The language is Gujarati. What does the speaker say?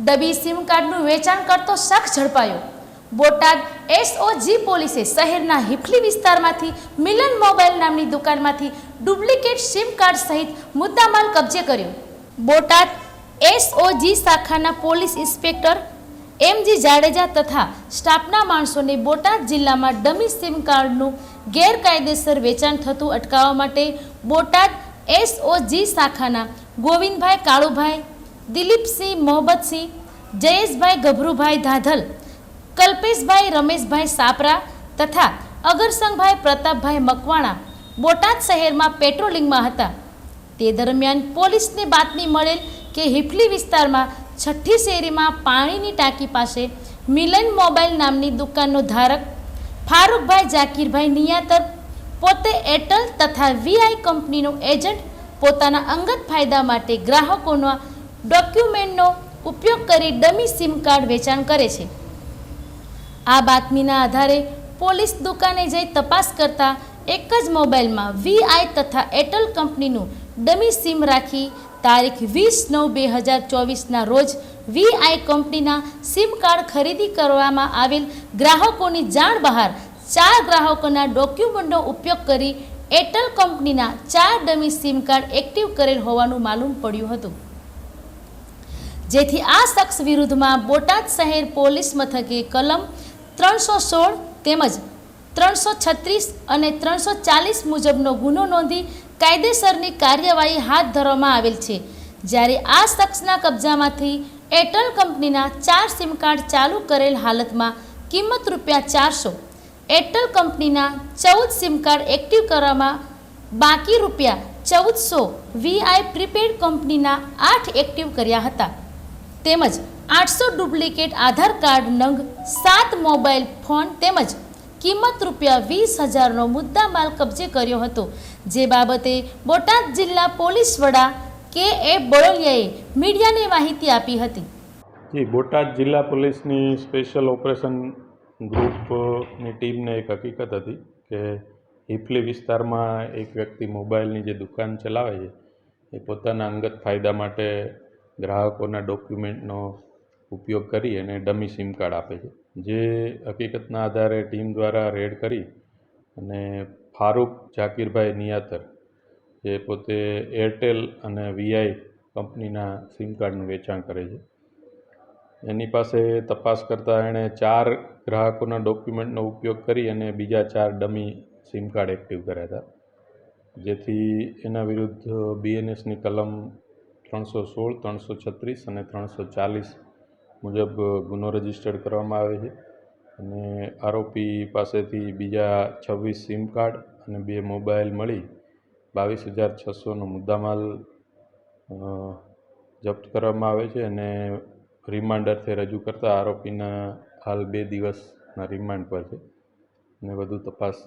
ડમી સિમ કાર્ડનું વેચાણ કરતો શખ્સ ઝડપાયો। બોટાદ એસઓજી પોલીસે શહેરના હિફલી વિસ્તારમાંથી મિલન મોબાઈલ નામની દુકાનમાંથી ડુપ્લિકેટ સિમ કાર્ડ સહિત મુદ્દામાલ કબજે કર્યો। બોટાદ એસઓજી શાખાના પોલીસ ઇન્સ્પેક્ટર એમજી જાડેજા તથા સ્ટાફના માણસોને બોટાદ જિલ્લામાં ડમી સિમ કાર્ડનું ગેરકાયદેસર વેચાણ થતું અટકાવવા માટે બોટાદ એસઓજી શાખાના ગોવિંદભાઈ કાળુભાઈ, દિલીપસિંહ મોહબ્બતસિંહ, જયેશભાઈ ગભરુભાઈ ધાધલ, કલ્પેશભાઈ રમેશભાઈ સાપરા તથા અગરસંગભાઈ પ્રતાપભાઈ મકવાણા બોટાદ શહેરમાં પેટ્રોલિંગમાં હતા। તે દરમિયાન પોલીસને બાતમી મળેલ કે હિફલી વિસ્તારમાં 6ઠ્ઠી શેરીમાં પાણીની ટાંકી પાસે મિલન મોબાઈલ નામની દુકાનનો ધારક ફારૂકભાઈ જાકીરભાઈ નિયાતર પોતે એરટેલ તથા વીઆઈ કંપનીનો એજન્ટ પોતાના અંગત ફાયદા માટે ગ્રાહકોના ડોક્યુમેન્ટનો ઉપયોગ કરી ડમી સિમ કાર્ડ વેચાણ કરે છે। આ બાતમીના આધારે પોલીસ દુકાને જઈ તપાસ કરતા એક જ મોબાઈલમાં વીઆઈ તથા એરટેલ કંપનીનું ડમી સિમ રાખી તારીખ 20/9/2024ના રોજ વીઆઈ કંપનીના સિમ કાર્ડ ખરીદી કરવામાં આવેલ ગ્રાહકોની જાણ બહાર 4 ગ્રાહકોના ડોક્યુમેન્ટનો ઉપયોગ કરી એરટેલ કંપનીના 4 ડમી સિમ કાર્ડ એક્ટિવ કરેલ હોવાનું માલુમ પડ્યું હતું, જેથી આ શખ્સ વિરુદ્ધમાં બોટાદ શહેર પોલીસ મથકે કલમ 316 તેમજ 336 અને 340 મુજબનો ગુનો નોંધી કાયદેસરની કાર્યવાહી હાથ ધરવામાં આવેલ છે। જ્યારે આ શખ્સના કબજામાંથી એરટેલ કંપનીના 4 સિમ કાર્ડ ચાલુ કરેલ હાલતમાં કિંમત ₹400, એરટેલ કંપનીના 14 સિમ કાર્ડ એક્ટિવ કરવામાં બાકી ₹1400, વીઆઈ પ્રીપેડ કંપનીના 8 એક્ટિવ કર્યા હતા, તેમજ 800 ડુપ્લિકેટ આધાર કાર્ડ નંગ 7 મોબાઈલ ફોન તેમજ કિંમત ₹20,000નો મુદ્દામાલ કબજે કર્યો હતો। જે બાબતે બોટાદ જિલ્લા પોલીસ વડા કે.એ. બળોલિયાએ મીડિયાને માહિતી આપી હતી। જી, બોટાદ જિલ્લા પોલીસની સ્પેશિયલ ઓપરેશન ગ્રુપની ટીમને એક હકીકત હતી કે હિફલી વિસ્તારમાં એક વ્યક્તિ મોબાઈલની જે દુકાન ચલાવે છે એ પોતાના અંગત ફાયદા માટે ગ્રાહકોના ડોક્યુમેન્ટનો ઉપયોગ કરી અને ડમી સિમ કાર્ડ આપે છે। જે હકીકતના આધારે ટીમ દ્વારા રેડ કરી અને ફારૂક જાકીરભાઈ નિયાતર જે પોતે એરટેલ અને વીઆઈ કંપનીના સિમ કાર્ડનું વેચાણ કરે છે એની પાસે તપાસ કરતાં એણે 4 ગ્રાહકોના ડોક્યુમેન્ટનો ઉપયોગ કરી અને બીજા 4 ડમી સિમ કાર્ડ એક્ટિવ કર્યા હતા, જેથી એના વિરુદ્ધ બીએનએસની કલમ 316, 336 અને 340 મુજબ ગુનો રજીસ્ટર્ડ કરવામાં આવે છે અને આરોપી પાસેથી બીજા 26 સિમ કાર્ડ અને 2 મોબાઈલ મળી 22,600નો મુદ્દામાલ જપ્ત કરવામાં આવે છે અને રિમાન્ડ અર્થે રજૂ કરતા આરોપીના હાલ 2 દિવસના રિમાન્ડ પર છે અને વધુ તપાસ